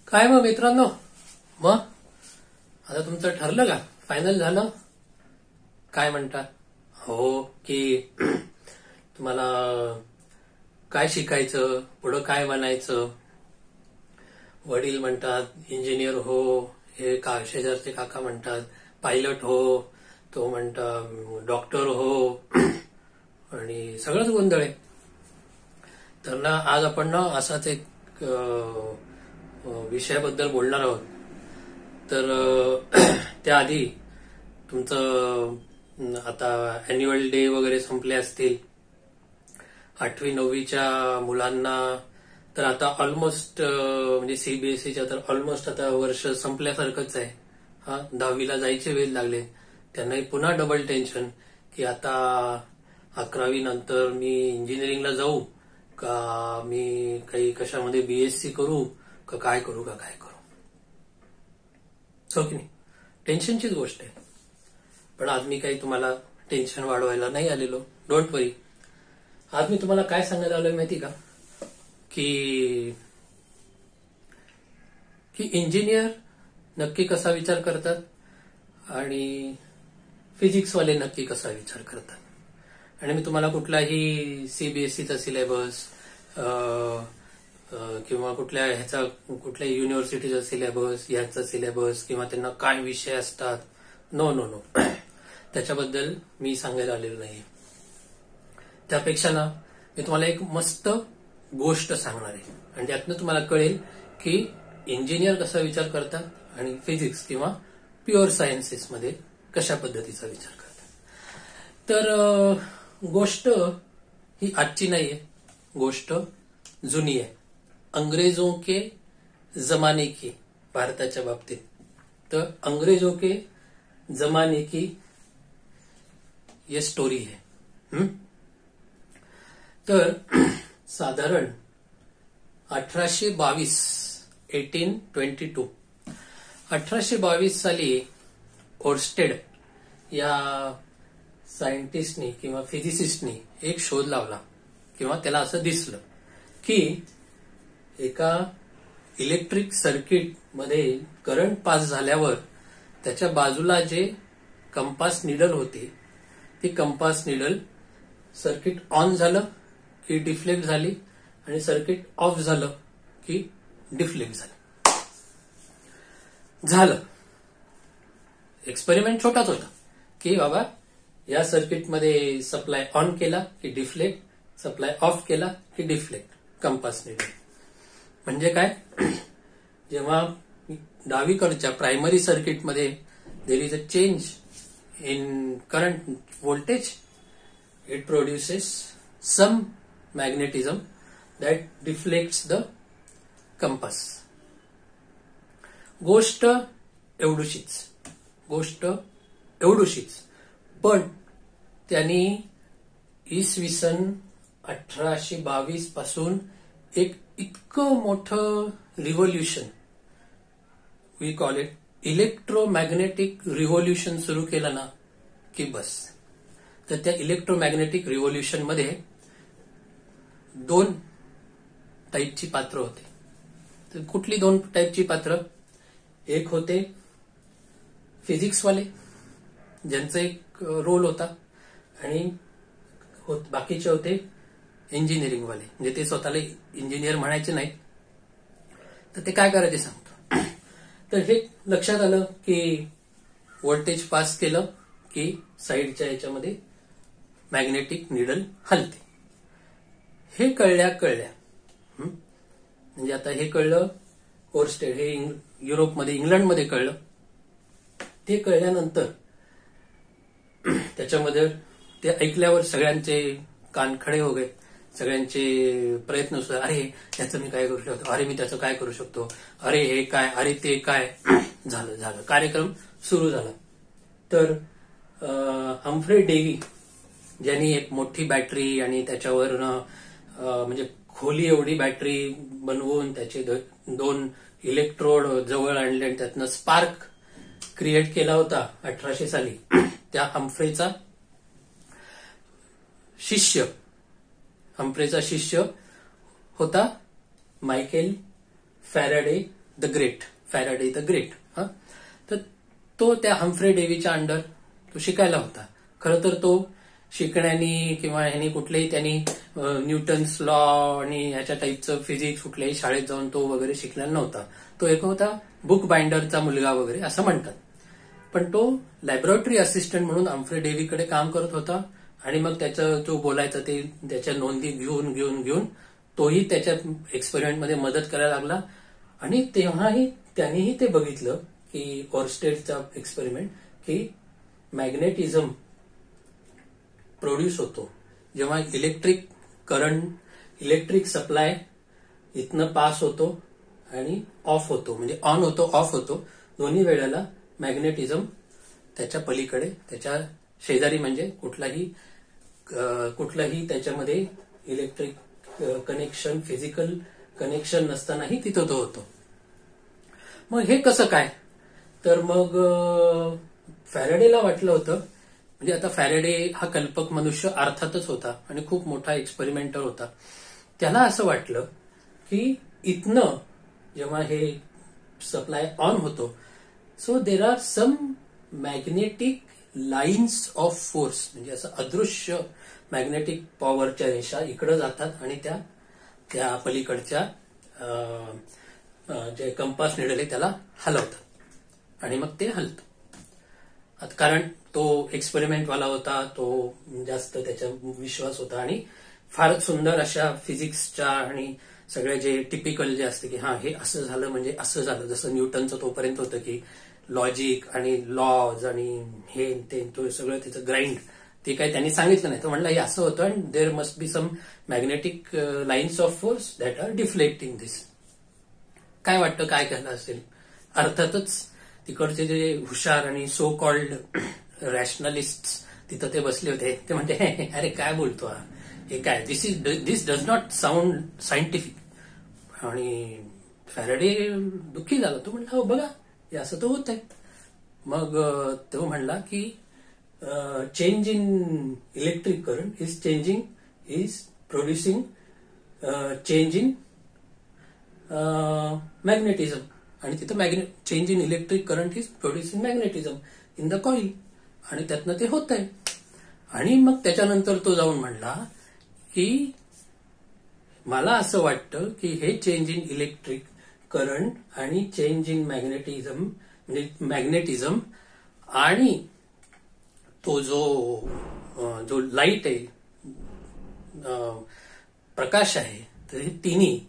काय मग मित्रांनो, मग आता तुमचं ठरलं का? फायनल झालं? काय म्हणता? हो की तुम्हाला काय शिकायचं, पुढं काय बनायचं? वडील म्हणतात इंजिनियर हो, हे शेजारचे काका म्हणतात पायलट हो, तो म्हणता डॉक्टर हो, आणि सगळंच गोंधळ आहे. तर ना आज आपण ना असाच एक विषयाबद्दल बोलणार आहोत. तर त्याआधी तुमचं आता अॅन्युअल डे वगैरे संपले असतील. 8वी 9वीच्या मुलांना तर आता ऑलमोस्ट म्हणजे सीबीएसईच्या तर ऑलमोस्ट आता वर्ष संपल्यासारखंच आहे. 10वीला जायचे वेळ लागले. त्यांनाही पुन्हा डबल टेन्शन की आता 11वी नंतर मी इंजिनिअरिंगला जाऊ का, मी काही कशामध्ये बीएससी करू का, काय करू. हो की नाही? टेन्शनचीच गोष्ट आहे. पण आज मी काही तुम्हाला टेन्शन वाढवायला नाही आलेलो. डोंट वरी. आज मी तुम्हाला काय सांगायला आलोय माहिती का, की इंजिनियर नक्की कसा विचार करतात आणि फिजिक्सवाले नक्की कसा विचार करतात. आणि मी तुम्हाला कुठलाही सीबीएसईचा सिलेबस किंवा कुठल्या युनिव्हर्सिटीचा सिलेबस, याचा सिलेबस किंवा त्यांना काय विषय असतात, नो त्याच्याबद्दल मी सांगायला आलेलो नाही. त्यापेक्षा ना मी तुम्हाला एक मस्त गोष्ट सांगणार आहे आणि त्यातनं तुम्हाला कळेल की इंजिनियर कसा विचार करतात आणि फिजिक्स किंवा प्युअर सायन्सेसमध्ये कशा पद्धतीचा विचार करतात. तर गोष्ट ही आजची नाहीये, गोष्ट जुनी आहे. अंग्रेजों के जमाने की, भारताच्या बाबतीत तर अंग्रेजों के जमाने की ये स्टोरी है. तर साधारण 1822 साली ओर्स्टेड या सायंटिस्टनी किंवा फिजिसिस्टनी एक शोध लावला किंवा त्याला असं दिसलं की एका इलेक्ट्रिक सर्किट मध्ये करंट पास झाल्यावर त्याच्या बाजूला जे कंपास निडल होती, ती कंपास निडल सर्किट ऑन झालं की डिफ्लेक्ट झाली आणि सर्किट ऑफ झालं की डिफ्लेक्ट झालं. एक्सपेरिमेंट छोटाच होता की बाबा या सर्किटमध्ये सप्लाय ऑन केला की डिफ्लेक्ट, सप्लाय ऑफ केला की डिफ्लेक्ट कंपास निडल. म्हणजे काय, जेव्हा डावीकडच्या प्रायमरी सर्किटमध्ये there is a change in current voltage, it produces some magnetism that deflects the compass. गोष्ट एवढूशीच. पण त्यांनी इसवी सन 1822 पासून एक इतकं मोठं revolution, we call it electromagnetic revolution सुरू केलं ना की बस. तर त्या इलेक्ट्रोमॅग्नेटिक रिव्होल्युशन मध्ये 2 टाईपची पात्र होते. तर कुठली 2 टाईपची पात्र? एक होते फिजिक्सवाले, ज्यांचा एक रोल होता, आणि बाकीचे होते इंजिनिअरिंगवाले, म्हणजे ते स्वतःला इंजिनियर म्हणायचे नाहीत. तर ते काय करायचे सांगतो. तर हे लक्षात आलं की व्होल्टेज पास केलं की साईडच्या याच्यामध्ये मॅग्नेटिक निडल हलते. हे कळल्या म्हणजे आता हे कळलं ओर्स्टेड, हे युरोपमध्ये, इंग्लंडमध्ये कळलं. ते कळल्यानंतर त्याच्यामध्ये ते ऐकल्यावर सगळ्यांचे कान खडे हो गए. सगळ्यांचे प्रयत्न सुद्धा, अरे याचं मी काय करू शकतो, अरे मी त्याचं काय करू शकतो, अरे हे काय, अरे ते काय. झालं कार्यक्रम सुरू झाला. तर हम्फ्रे डेव्ही, ज्यांनी एक मोठी बॅटरी आणि त्याच्यावर म्हणजे खोली एवढी बॅटरी बनवून त्याचे 2 इलेक्ट्रोड जवळ आणले आणि त्यातनं स्पार्क क्रिएट केला होता 1800 साली. त्या हम्फ्रेचा शिष्य होता Michael Faraday the great, Faraday the great. तर तो त्या हम्फ्रे डेव्हीच्या अंडर तो शिकायला होता. खरं तर तो शिकण्यानी किंवा ह्यानी कुठलेही त्यांनी न्यूटन्स लॉ आणि ह्याच्या टाईपचं फिजिक्स कुठल्याही शाळेत जाऊन तो वगैरे शिकलेला नव्हता. तो एक होता बुक बाइंडरचा मुलगा वगैरे असं म्हणतात. पण तो लॅबोरेटरी असिस्टंट म्हणून हम्फ्रे डेव्हीकडे काम करत होता आणि मग त्याचं जो बोलायचं ते त्याच्या नोंदी घेऊन तोही त्याच्या एक्सपेरिमेंटमध्ये मदत करायला लागला. आणि तेव्हाही त्यांनीही ते बघितलं की ओरस्टेडचा एक्सपेरिमेंट की मॅग्नेटिझम प्रोड्यूस होतो जेव्हा इलेक्ट्रिक करंट, इलेक्ट्रिक सप्लाय इथनं पास होतो आणि ऑफ होतो, म्हणजे ऑन होतो ऑफ होतो, दोन्ही वेळेला मॅग्नेटिझम त्याच्या पलीकडे त्याच्या शेजारी म्हणजे कुठलाही त्याच्यामध्ये इलेक्ट्रिक कनेक्शन, फिजिकल कनेक्शन नसतानाही तिथं तो होतो. मग हे कसं काय? तर मग फॅरेडेला वाटलं होतं, म्हणजे आता फॅरेडे हा कल्पक मनुष्य अर्थातच होता आणि खूप मोठा एक्सपेरिमेंटर होता. त्याला असं वाटलं की इथनं जेव्हा हे सप्लाय ऑन होतो, so there are some magnetic lines of force, म्हणजे असं अदृश्य मॅग्नेटिक पॉवरच्या रेषा इकडे जातात आणि त्या पलीकडच्या जे कंपास निडल आहे त्याला हलवतात आणि मग ते हलतं. कारण तो एक्सपेरिमेंटवाला होता, तो जास्त त्याचा विश्वास होता आणि फार सुंदर अशा फिजिक्सच्या आणि सगळे जे टिपिकल जे असते की हे असं झालं म्हणजे असं झालं, जसं न्यूटनचं तोपर्यंत होतं की लॉजिक आणि लॉज आणि हे ते तो सगळं त्याचं ग्राइंड, ते काही त्यांनी सांगितलं नाही. तो म्हणला हे असं होतं आणि there must be some magnetic lines of force that are deflecting this. काय वाटतं काय केलं असेल? अर्थातच तिकडचे जे हुशार आणि सो कॉल्ड रॅशनलिस्ट तिथं ते बसले होते. ते म्हणते अरे काय बोलतो हे काय, दिस डज नॉट साऊंड सायंटिफिक. आणि फॅरेडे दुःखी झाला. तो म्हणला हो बघा हे असं तर होत आहे. मग तो म्हणला की change in electric current is producing change in magnetism, आणि तिथं change in electric current is producing magnetism in the coil, आणि त्यातनं ते होत आहे. आणि मग त्याच्यानंतर तो जाऊन म्हणला की मला असं वाटतं की हे चेंज इन इलेक्ट्रिक करंट आणि चेंज इन मॅग्नेटिझम म्हणजे मॅग्नेटिझम आणि तो जो लाईट आहे, प्रकाश आहे, तर हे तिन्ही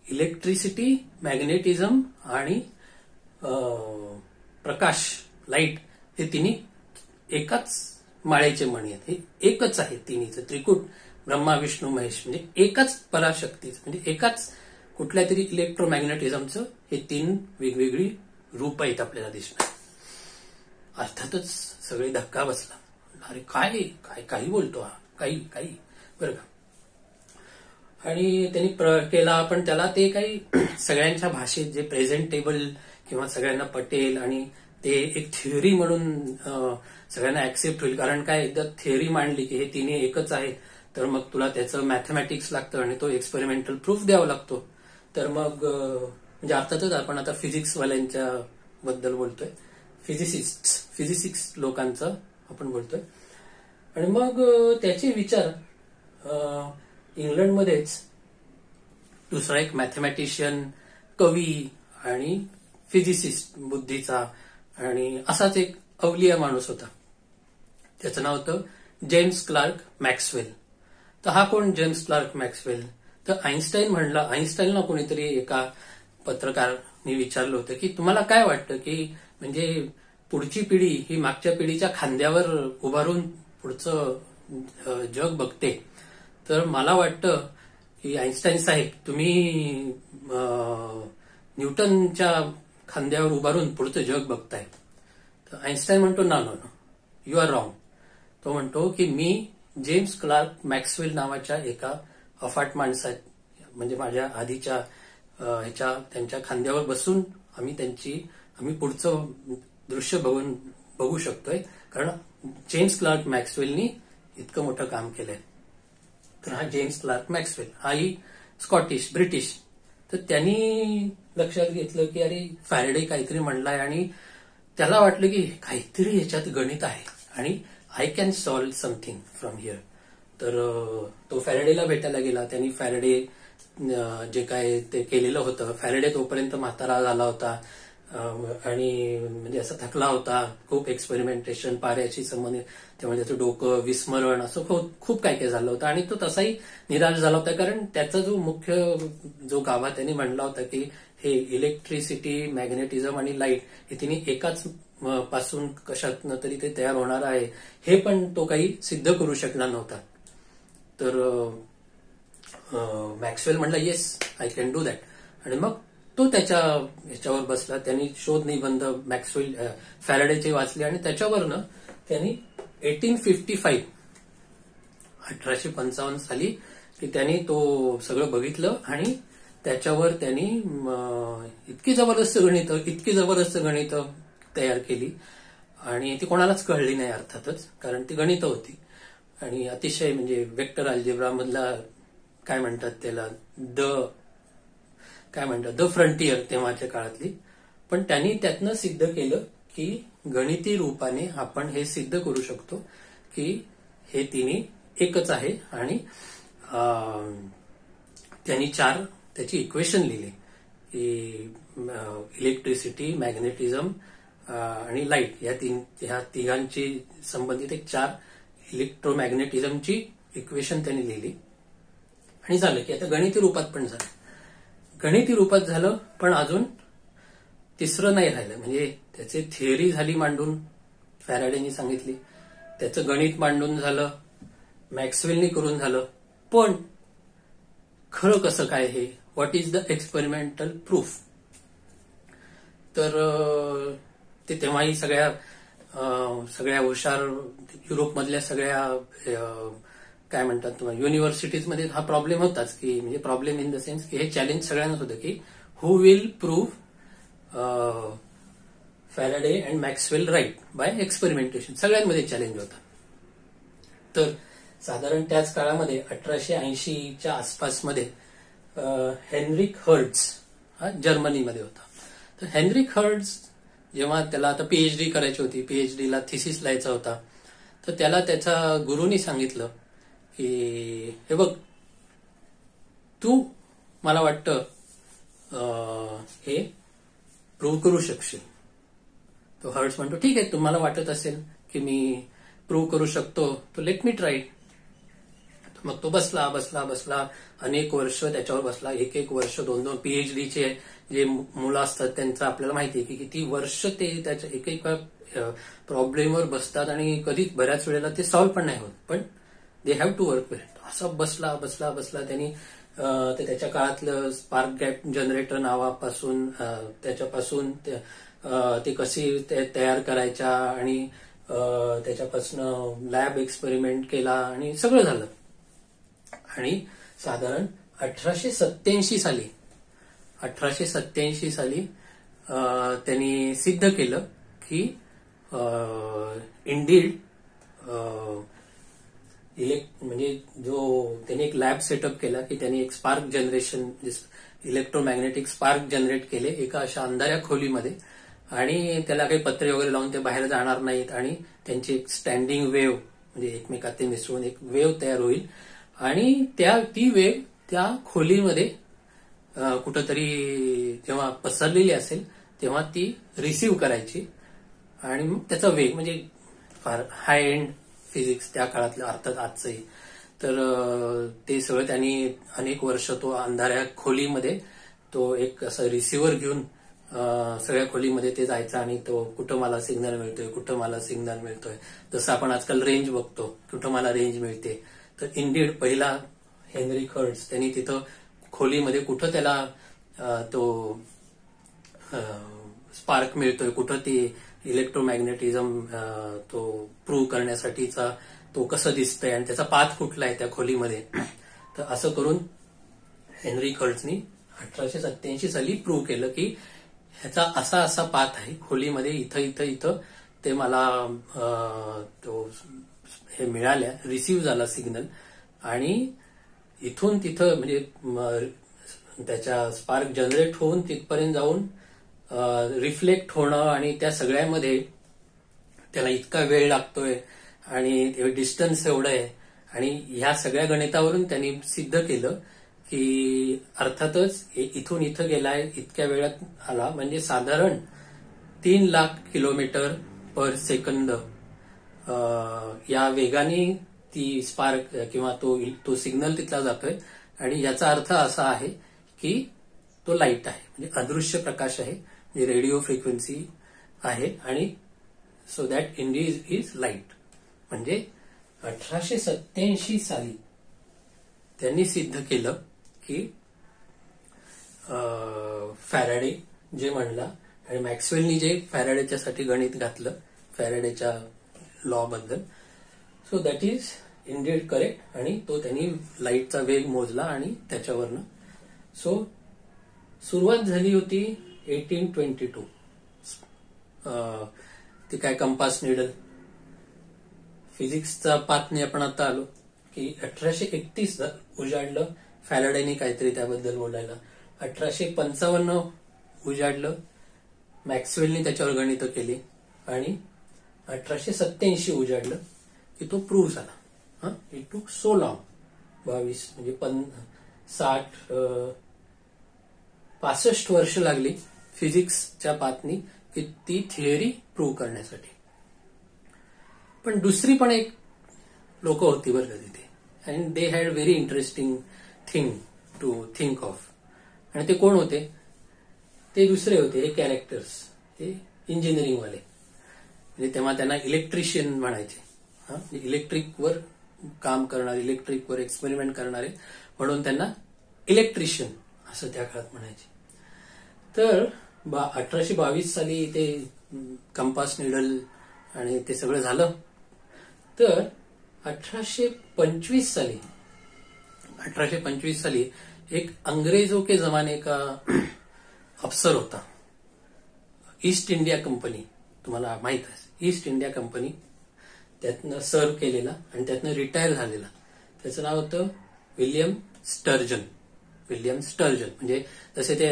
इलेक्ट्रिसिटी, मॅग्नेटिझम आणि प्रकाश, लाईट, हे तिन्ही एकाच माळेचे मणी आहेत. हे एकच आहे तिन्हीचं त्रिकूट, ब्रह्मा विष्णू महेश, म्हणजे एकाच पराशक्तीचं, म्हणजे एकाच कुठल्या तरी इलेक्ट्रोमॅग्नेटिझमचं हे तीन वेगवेगळी रूप आहेत आपल्याला दिसणार. अर्थातच सगळे धक्का बसला. अरे काय काय काही बोलतो हा, काही बरं का. आणि त्यांनी केला, पण त्याला ते काही सगळ्यांच्या भाषेत जे प्रेझेंटेबल किंवा सगळ्यांना पटेल आणि ते एक थिअरी म्हणून सगळ्यांना ऍक्सेप्ट होईल. कारण काय, एकदा थिअरी मांडली की हे तिन्ही एकच आहे, तर मग तुला त्याचं मॅथमॅटिक्स लागतं आणि तो एक्सपेरिमेंटल प्रूफ द्यावा लागतो. तर मग म्हणजे अर्थातच आपण आता फिजिक्सवाल्यांच्या बद्दल बोलतोय, फिजिसिस्ट लोकांचं आपण बोलतोय. आणि मग त्याचे विचार इंग्लंडमध्येच दुसरा एक मॅथमॅटिशियन, कवी आणि फिजिसिस्ट बुद्धीचा आणि असाच एक अवलिया माणूस होता. त्याचं नाव होतं जेम्स क्लार्क मॅक्सवेल. तर हा कोण जेम्स क्लार्क मॅक्सवेल? तर आईन्स्टाईन म्हणला. आईन्स्टाईनला कोणीतरी एका पत्रकारांनी विचारलं होतं की तुम्हाला काय वाटतं की म्हणजे पुढची पिढी ही मागच्या पिढीच्या खांद्यावर उभारून पुढचं जग बघते. तर मला वाटतं की आईन्स्टाईन साहेब तुम्ही न्यूटनच्या खांद्यावर उभारून पुढचं जग बघताय. तर आईन्स्टाईन म्हणतो ना यू आर रॉंग. तो म्हणतो की मी जेम्स क्लार्क मॅक्सवेल नावाच्या एका अफाट माणसात, म्हणजे माझ्या आधीच्या त्यांच्या खांद्यावर बसून आम्ही पुढचं दृश्य बघू शकतोय, कारण जेम्स क्लार्क मॅक्सवेलनी इतकं मोठं काम केलंय. तर हा जेम्स क्लार्क मॅक्सवेल हाही स्कॉटिश, ब्रिटिश. तर त्यांनी लक्षात घेतलं की अरे फॅरेडे काहीतरी म्हणलाय आणि त्याला वाटलं की काहीतरी याच्यात गणित आहे आणि I can solve something from here. तर तो फॅरेडेला भेटायला गेला. त्यांनी फॅरेडे जे काय ते केलेलं होतं, फॅरेडे तोपर्यंत म्हातारा झाला होता आणि म्हणजे असं थकला होता, खूप एक्सपेरिमेंटेशन पाऱ्याशी संबंधित, त्यामुळे त्याचं डोकं, विस्मरण, असं खूप काय काय झालं होतं आणि तो तसाही निराश झाला होता. कारण त्याचा जो मुख्य जो गाभा त्यांनी म्हणला होता की हे इलेक्ट्रिसिटी, मॅग्नेटिझम आणि लाईट हे तिन्ही एकाच पासून कशातनं तरी ते तयार होणार आहे, हे पण तो काही सिद्ध करू शकला नव्हता. तर मॅक्सवेल म्हणला yes I can do that. आणि मग तो त्याच्या ह्याच्यावर बसला. त्यांनी शोध निबंध मॅक्सवेल फॅरेडेचे वाचले आणि त्याच्यावरनं त्यांनी 1855 साली की त्यांनी तो सगळं बघितलं आणि त्याच्यावर त्यांनी इतकी जबरदस्त गणित तयार केली आणि ती कोणालाच कळली नाही अर्थातच, कारण ती गणितं होती आणि अतिशय म्हणजे वेक्टर अल्जेब्रा मधला काय म्हणतात त्याला द फ्रंटियर तेव्हाच्या काळातली. पण त्यांनी त्यातनं सिद्ध केलं की गणिती रूपाने आपण हे सिद्ध करू शकतो की हे तिन्ही एकच आहे. आणि त्यांनी त्याची इक्वेशन लिहिली की इलेक्ट्रिसिटी, मॅग्नेटिझम आणि लाईट ह्या तिघांची संबंधित एक 4 इलेक्ट्रोमॅग्नेटिझमची इक्वेशन त्यांनी लिहिली आणि झालं की आता गणिती रूपात पण झालं. गणिती रूपात झालं पण अजून तिसरं नाही राहिलं. म्हणजे त्याची थिअरी झाली मांडून, फॅराडेनी सांगितली, त्याचं गणित मांडून झालं, मॅक्सवेलनी करून झालं, पण खरं कसं काय हे, what is the experimental proof. तर ते तेव्हाही सगळ्या हुशार युरोपमधल्या सगळ्या काय म्हणतात युनिव्हर्सिटीजमध्ये हा प्रॉब्लेम होताच, की म्हणजे प्रॉब्लेम इन द सेन्स की हे चॅलेंज सगळ्यांनाच होतं की who will prove Faraday and Maxwell right by experimentation. सगळ्यांमध्ये चॅलेंज होता. तर साधारण त्याच काळामध्ये 1880च्या आसपासमध्ये हेनरिक हर्ट्झ हा जर्मनीमध्ये होता. तर हेनरिक हर्ट्झ जेव्हा त्याला आता पीएचडी करायची होती, पीएचडीला थिसिस लिहायचा होता, तर त्याला त्याच्या गुरुनी सांगितलं की हे बघ, तू मला वाटतं हे प्रूव्ह करू शकशील. तो हर्ट्झ म्हणतो ठीक आहे, तुम्हाला वाटत असेल की मी प्रूव्ह करू शकतो तो लेट मी ट्राय. मग तो बसला अनेक वर्ष त्याच्यावर बसला, एक वर्ष, 2 पीएचडीचे जे मुलं असतात त्यांचं आपल्याला माहिती आहे की किती वर्ष ते त्याच्या एक प्रॉब्लेमवर बसतात आणि कधी बऱ्याच वेळेला ते सॉल्व्ह पण नाही होत, पण they have to work with it. असं बसला त्यांनी त्याच्या काळातलं स्पार्क गॅप जनरेटर नावापासून त्याच्यापासून ते कशी तयार करायच्या आणि त्याच्यापासून लॅब एक्सपेरिमेंट केला आणि सगळं झालं. आणि साधारण 1887 साली त्यांनी सिद्ध केलं की इंडीड म्हणजे त्यांनी एक लॅब सेटअप केला की त्यांनी एक spark generation, electromagnetic spark generate केले एका अशा अंधाऱ्या खोलीमध्ये आणि त्याला काही पत्रे वगैरे लावून ते बाहेर जाणार नाहीत आणि त्यांची एक स्टँडिंग वेव्ह म्हणजे एकमेकात ते मिसळून एक वेव्ह तयार होईल आणि ती वेव्ह त्या खोलीमध्ये कुठंतरी जेव्हा पसरलेली असेल तेव्हा ती रिसीव्ह करायची आणि मग त्याचा वेग म्हणजे फार हाय एंड फिजिक्स त्या काळातलं, अर्थात आजचंही. तर ते सगळं त्यांनी अनेक वर्ष तो अंधाऱ्या खोलीमध्ये तो एक असं रिसिव्हर घेऊन सगळ्या खोलीमध्ये ते जायचा आणि तो कुठं मला सिग्नल मिळतोय, जसं आपण आजकाल रेंज बघतो, कुठं मला रेंज मिळते. तर इंडीड पहिला हेनरिक हर्ट्झ त्यांनी तिथं खोलीमध्ये कुठं त्याला तो स्पार्क मिळतोय, कुठं ती इलेक्ट्रोमॅग्नेटिझम तो प्रूव्ह करण्यासाठीचा तो कसं दिसतंय आणि त्याचा पाथ कुठला आहे त्या खोलीमध्ये. तर असं करून हेनरिक हर्ट्झनी 1887 साली प्रूव्ह केलं की ह्याचा असा पाथ आहे खोलीमध्ये, इथं ते मला तो हे रिसीव्ह झाला सिग्नल आणि इथून तिथं म्हणजे त्याच्या स्पार्क जनरेट होऊन तिथपर्यंत जाऊन रिफ्लेक्ट होणं आणि त्या सगळ्यामध्ये त्याला इतका वेळ लागतोय आणि डिस्टन्स एवढं आहे आणि ह्या सगळ्या गणितावरून त्यांनी सिद्ध केलं की अर्थातच इथून इथं गेलाय इतक्या वेळात आला म्हणजे साधारण 3 लाख किलोमीटर पर सेकंद या वेगाने ती स्पार्क किंवा तो सिग्नल तिथला जातोय आणि याचा अर्थ असा आहे की तो लाईट आहे म्हणजे अदृश्य प्रकाश आहे म्हणजे रेडिओ फ्रिक्वेन्सी आहे आणि so that Indies is light. म्हणजे 1887 साली त्यांनी सिद्ध केलं की फॅराडे जे म्हणला आणि मॅक्सवेलनी जे फॅराडेच्यासाठी गणित घातलं फॅराडेच्या लॉ बद्दल, so that is indeed correct आणि तो त्यांनी लाईटचा वेग मोजला आणि त्याच्यावरनं सो सुरुवात झाली होती 1822. ती काय कंपास निडल फिजिक्सचा पाथने आपण आता आलो की 1831 उजाडलं फॅराडेने काहीतरी त्याबद्दल बोलायला, 1855 उजाडलं मॅक्सवेलने त्याच्यावर गणितं केली आणि 1887 उजाडलं की तो प्रूव्ह झाला. इट टूक सो लॉंग 22 म्हणजे 65 वर्ष लागली फिजिक्सच्या पाथनी की ती थिअरी प्रूव्ह करण्यासाठी. पण दुसरी पण एक लोक होती बरं का तिथे and they had very interesting thing to think of. आणि ते कोण होते? ते दुसरे होते हे कॅरेक्टर्स, ते इंजिनिअरिंगवाले. म्हणजे तेव्हा त्यांना इलेक्ट्रिशियन म्हणायचे, इलेक्ट्रिकवर काम करणारे, इलेक्ट्रिकवर एक्सपेरिमेंट करणारे म्हणून त्यांना इलेक्ट्रिशियन असं त्या काळात म्हणायचे. तर 1822 साली ते कंपास निडल आणि ते सगळं झालं. तर 1825 साली एक अंग्रेजों के जमाने का अफसर होता, ईस्ट इंडिया कंपनी, तुम्हाला माहित आहे ईस्ट इंडिया कंपनी, त्यातनं सर्व्ह केलेला आणि त्यातनं रिटायर झालेला. त्याचं नाव होतं विलियम स्टर्जन. म्हणजे जसे ते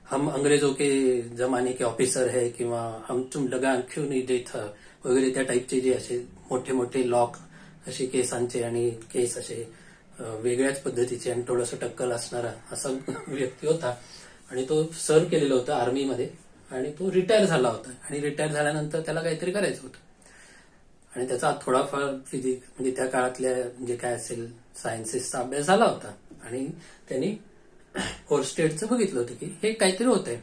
हम अंग्रेजों के जमाने के ऑफिसर है किंवा हम तुम लगान क्यों नहीं देता वगैरे त्या टाईपचे जे असे मोठे मोठे लॉक असे केसांचे आणि केस असे वेगळ्याच पद्धतीचे आणि थोडंसं टक्कल असणारा असा व्यक्ती होता आणि तो सर्व्ह केलेला होता आर्मीमध्ये आणि तो रिटायर झाला होता आणि रिटायर झाल्यानंतर त्याला काहीतरी करायचं होतं आणि त्याचा थोडाफार फिजिक्स म्हणजे त्या काळातल्या जे काय असेल सायन्सेसचा अभ्यास झाला होता आणि त्यांनी ओरस्टेडचं बघितलं होतं की हे काहीतरी होतंय,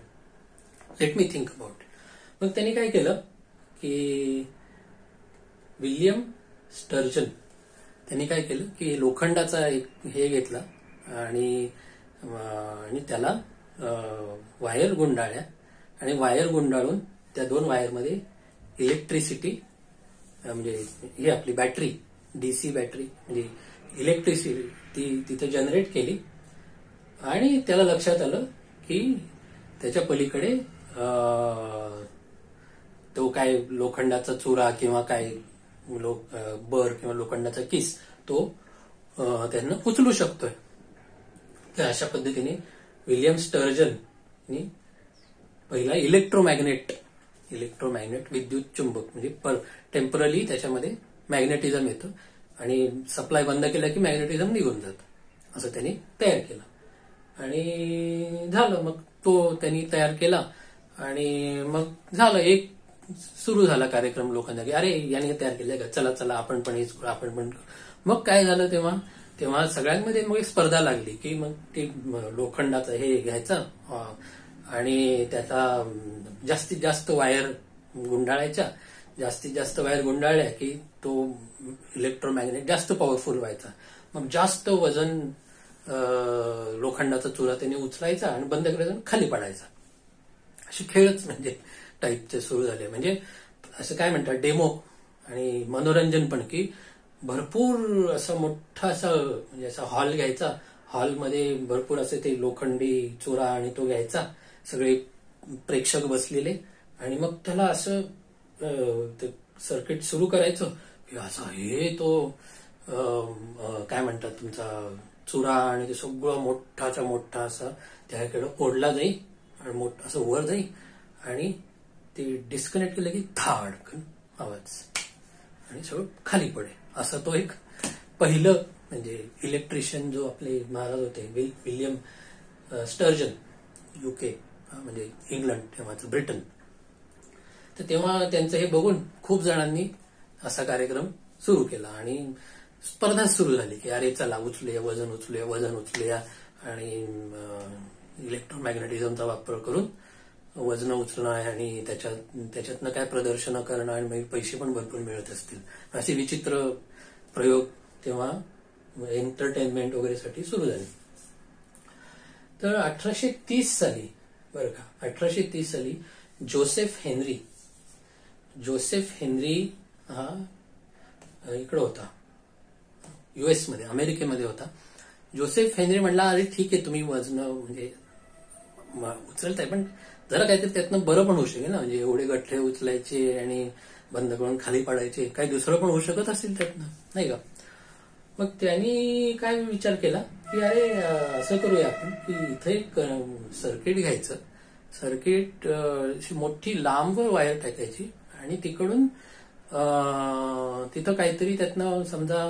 लेट मी थिंक अबाउट. मग त्यांनी काय केलं की विलियम स्टर्जन त्यांनी काय केलं की लोखंडाचा एक हे घेतला आणि त्याला वायर गुंडाळल्या आणि वायर गुंडाळून त्या 2 वायरमध्ये इलेक्ट्रिसिटी म्हणजे ही आपली बॅटरी, डीसी बॅटरी म्हणजे इलेक्ट्रिसिटी ती तिथे जनरेट केली आणि त्याला लक्षात आलं की त्याच्या पलीकडे तो काय लोखंडाचा चुरा किंवा काय बर किंवा लोखंडाचा किस तो त्यांना उचलू शकतोय. तर अशा पद्धतीने विलियम स्टर्जन पहिला इलेक्ट्रोमॅग्नेट विद्युत चुंबक म्हणजे टेम्परली त्याच्यामध्ये मॅग्नेटिझम येतं आणि सप्लाय बंद केला की मॅग्नेटिझम निघून जातं असं त्यांनी तयार केलं आणि झालं. मग तो त्यांनी तयार केला आणि मग झालं एक सुरू झाला कार्यक्रम लोकांचा की अरे याने तयार केलंय का, चला चला आपण पण हेच करू, आपण पण. मग काय झालं तेव्हा सगळ्यांमध्ये मग एक स्पर्धा लागली की मग ते लोखंडाचं हे घ्यायचं आणि त्याचा जास्तीत जास्त वायर गुंडाळायच्या, जास्तीत जास्त वायर गुंडाळल्या की तो इलेक्ट्रोमॅग्नेट जास्त पॉवरफुल व्हायचा. मग जास्त वजन लोखंडाचा चुरा त्याने उचलायचा आणि बंद करायचा खाली पडायचा. असे खेळच म्हणजे टाईपचे सुरू झाले. म्हणजे असं काय म्हणतात डेमो आणि मनोरंजन पण की भरपूर असा मोठा म्हणजे असा हॉल घ्यायचा, हॉलमध्ये भरपूर असे ते लोखंडी चुरा आणि तो घ्यायचा, सगळे प्रेक्षक बसलेले आणि मग त्याला असं सर्किट सुरू करायचं की असं हे तो काय म्हणतात तुमचा चुरा आणि ते सगळं मोठाच्या मोठा असा त्याकडे ओढला जाईल आणि मोठं असं वर जाईल आणि ते डिस्कनेक्ट केलं की धाडकन आवाज आणि सगळं खाली पडेल. असा तो एक पहिलं म्हणजे इलेक्ट्रिशियन जो आपले महाराज होते विल्यम स्टर्जन, UK म्हणजे इंग्लंड तेव्हाचं ब्रिटन. तर तेव्हा त्यांचं हे बघून खूप जणांनी असा कार्यक्रम सुरू केला आणि स्पर्धा सुरू झाली की अरे चला उचलूया, वजन उचलूया आणि इलेक्ट्रोमॅग्नेटिझमचा वापर करून वजन उचलणं आणि त्याच्यातनं काय प्रदर्शनं करणं आणि मग पैसे पण भरपूर मिळत असतील, असे विचित्र प्रयोग तेव्हा एंटरटेनमेंट वगैरेसाठी सुरू झाले. तर 1830 साली बरं का, 1830 साली जोसेफ हेनरी हा इकडं होता, US मध्ये, अमेरिकेमध्ये होता. जोसेफ हेनरी म्हणला अरे ठीक आहे तुम्ही वजन म्हणजे उचलताय पण जरा काहीतरी त्यातनं बरं पण होऊ शकेल ना, म्हणजे एवढे गठ्ठे उचलायचे आणि बंद करून खाली पाडायचे, काही दुसरं पण होऊ शकत असेल त्यातनं, नाही का. मग त्यांनी काय विचार केला की अरे असं करूया आपण की इथे एक सर्किट घ्यायचं, सर्किट मोठी लांबवर वायर टाकायची आणि तिकडून तिथं काहीतरी त्यातनं समजा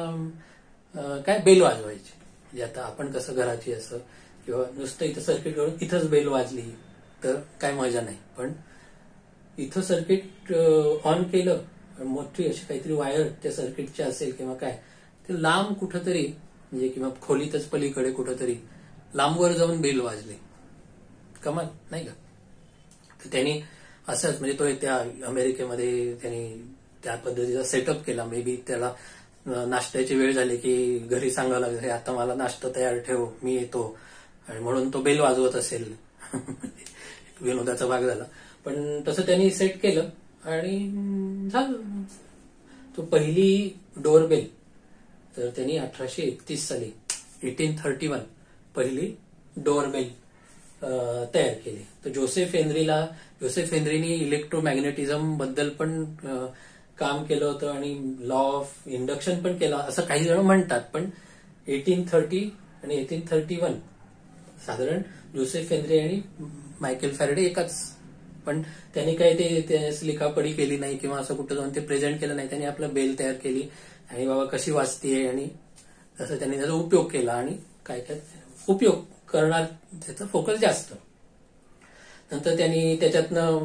काय बेल वाजवायची, म्हणजे आता आपण कसं घराची असं किंवा नुसतं इथं सर्किट करून इथंच बेल वाजली तर काय मजा नाही, पण इथं सर्किट ऑन केलं, मोठी अशी काहीतरी वायर त्या सर्किटची असेल किंवा काय, ते लांब कुठंतरी म्हणजे किंवा खोलीतच पलीकडे कुठंतरी लांबवर जाऊन बेल वाजली, कमाल नाही का. तर त्यांनी असंच म्हणजे तो त्या अमेरिकेमध्ये त्यांनी त्या पद्धतीचा सेटअप केला. मे बी त्याला नाश्त्याची वेळ झाली की घरी सांगावं लागेल आता मला नाश्ता तयार ठेव मी येतो, आणि म्हणून तो बेल वाजवत असेल. विनोदाचा भाग झाला, पण तसं त्यांनी सेट केलं आणि झालं. तो पहिली डोरबेल तर त्यांनी 1831 साली 1831 पहिली डोरबेल तयार केली. तर जोसेफ हेनरीनी इलेक्ट्रोमॅग्नेटिझम बद्दल पण काम केलं होतं आणि लॉ ऑफ इंडक्शन पण केला असं काही जण म्हणतात, पण 1830 आणि 1831 साधारण जोसेफ हेनरी आणि मायकेल फॅरेडे एकाच, पण त्यांनी काही ते लिखापडी केली नाही किंवा असं कुठं जाऊन ते प्रेझेंट केलं नाही. त्यांनी आपलं बेल तयार केली आणि बाबा कशी वाजतीये आणि तसं त्यांनी त्याचा उपयोग केला आणि काय काय उपयोग करणार त्याचा फोकस जास्त. नंतर त्यांनी त्याच्यातनं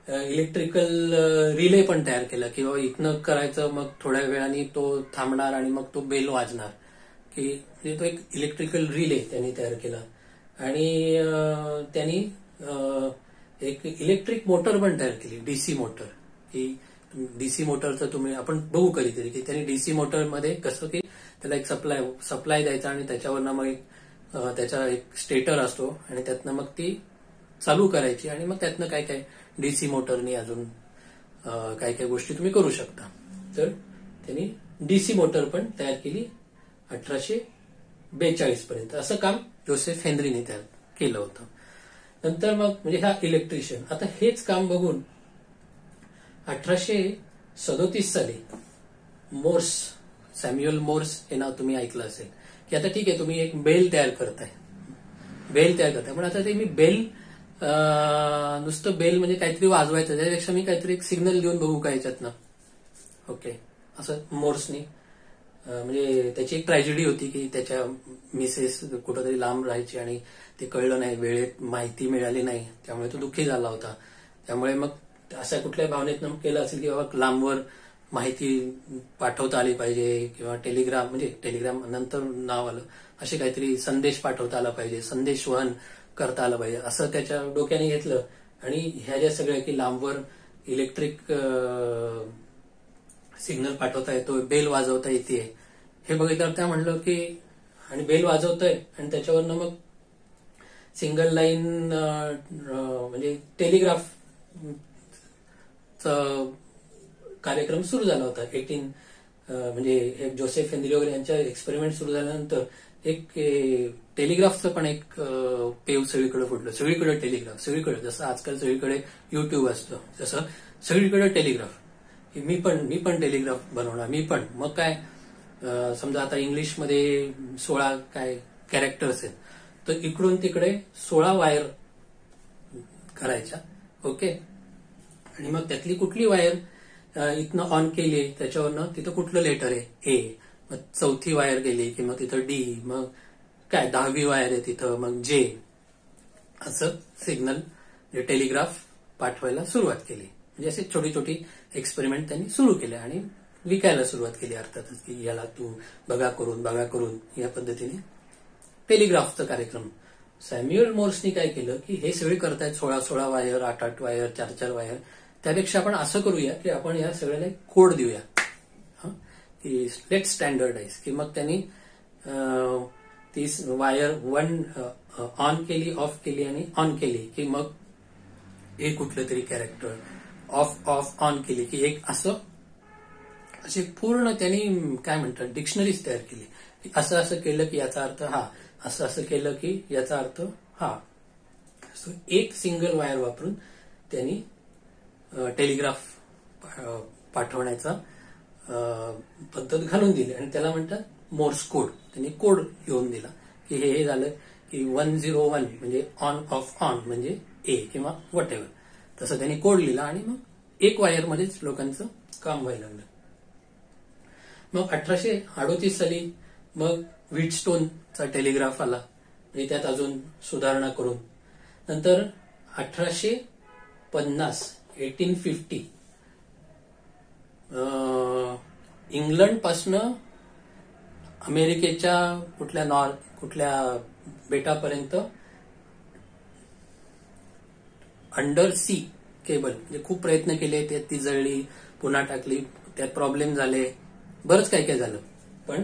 इलेक्ट्रिकल रिले पण तयार केला की बाबा इथनं करायचं मग थोड्या वेळाने तो थांबणार आणि मग तो बेल वाजणार, की म्हणजे तो एक इलेक्ट्रिकल रिले त्यांनी तयार केला. आणि त्यांनी एक इलेक्ट्रिक मोटर पण तयार केली, DC मोटर. की DC मोटरचं आपण बघू कधीतरी की त्यांनी DC मोटरमध्ये कसं की त्याला एक सप्लाय द्यायचा आणि त्याच्यावरनं मग त्याचा एक स्टेटर असतो आणि त्यातनं मग ती चालू करायची आणि मग त्यातनं काय काय DC मोटरनी अजून काय काय गोष्टी तुम्ही करू शकता. तर त्यांनी DC मोटर पण तयार केली 1842 पर्यंत. असं काम जोसेफ हेनरीने तयार केलं होतं. नंतर मग म्हणजे हा इलेक्ट्रिशियन, आता हेच काम बघून 1837 साली सॅम्युअल मोर्स हे नाव तुम्ही ऐकलं असेल, की आता ठीक आहे तुम्ही एक बेल तयार करताय, पण आता ते मी बेल नुसतं बेल म्हणजे काहीतरी वाजवायचं, त्याच्यापेक्षा मी काहीतरी एक सिग्नल देऊन बघू का याच्यातनं. ओके, असं मोर्सनी म्हणजे त्याची एक ट्रॅजेडी होती की त्याच्या मिसेस कुठंतरी लांब राहायची आणि ते कळलं नाही, वेळेत माहिती मिळाली नाही, त्यामुळे तो दुःखी झाला होता. त्यामुळे मग अशा कुठल्या भावनेतनं केलं असेल की बाबा लांबवर माहिती पाठवता आली पाहिजे किंवा टेलिग्राम नंतर नाव आलं, असे काहीतरी संदेश पाठवता आला पाहिजे, संदेश वहन करता आलं पाहिजे, असं त्याच्या डोक्याने घेतलं. आणि ह्या ज्या सगळ्या की लांबवर इलेक्ट्रिक सिग्नल पाठवता येतो, बेल वाजवता येते, हे बघितल्यावर त्या म्हणलं की आणि बेल वाजवतोय आणि त्याच्यावरनं मग सिंगल लाईन म्हणजे टेलिग्राफ कार्यक्रम सुरू झाला होता. म्हणजे हे जोसेफ हेनरी वगैरे यांच्या एक्सपेरिमेंट सुरू झाल्यानंतर एक टेलिग्राफचं पण एक पेव सगळीकडे फुटलं. सगळीकडे टेलिग्राफ, सगळीकडे जसं आजकाल सगळीकडे युट्यूब असतं तसं सगळीकडे टेलिग्राफ. मी पण टेलिग्राफ बनवणार, मी पण. मग काय समजा आता इंग्लिशमध्ये 16 कॅरेक्टर्स आहेत, तर इकडून तिकडे 16 वायर करायच्या. ओके. आणि मग त्यातली कुठली वायर इथनं ऑन केली त्याच्यावरनं तिथं कुठलं लेटर आहे ए, मग चौथी वायर गेली की मग तिथं डी, मग काय 10वी वायर आहे तिथं मग जे, असं सिग्नल टेलिग्राफ पाठवायला सुरुवात केली. म्हणजे असे छोटी छोटी एक्सपेरिमेंट त्यांनी सुरू केले आणि विकायला सुरुवात केली अर्थातच, की याला तू बघा करून या पद्धतीने टेलिग्राफचा कार्यक्रम. सॅम्युएल मोर्सनी काय केलं की हे सगळे करतायत 16 वायर, 8 वायर, 4 वायर, त्यापेक्षा आपण असं करूया की आपण या सगळ्याला कोड देऊया, की लेट स्टँडर्डाइज. की मग त्यांनी ती वायर 1 ऑन केली, ऑफ केली आणि ऑन केली की मग एक कुठलं तरी कॅरेक्टर ऑफ ऑन केली की एक असं असे पूर्ण त्यांनी काय म्हणतात डिक्शनरीज तयार केली. असं असं केलं की याचा अर्थ हा, असं असं केलं की याचा अर्थ हा. एक सिंगल वायर वापरून त्यांनी टेलिग्राफ पाठवण्याचा पद्धत घालून दिली आणि त्याला म्हणतात मोर्स कोड. त्यांनी कोड लिहून दिला की हे झालं की 101 म्हणजे ऑन ऑफ ऑन म्हणजे ए किंवा व्हॉट एव्हर, तसं त्यांनी कोड लिहिला आणि मग एक वायरमध्येच लोकांचं काम व्हायला लागलं. मग 1838 साली मग व्हीटस्टोनचा टेलिग्राफ आला, म्हणजे त्यात अजून सुधारणा करून. नंतर 1850 इंग्लंडपासनं अमेरिकेच्या कुठल्या बेटापर्यंत अंडर सी केबल, म्हणजे खूप प्रयत्न केले, त्यात ती जळली, पुन्हा टाकली, त्यात प्रॉब्लेम झाले, बरंच काय काय झालं. पण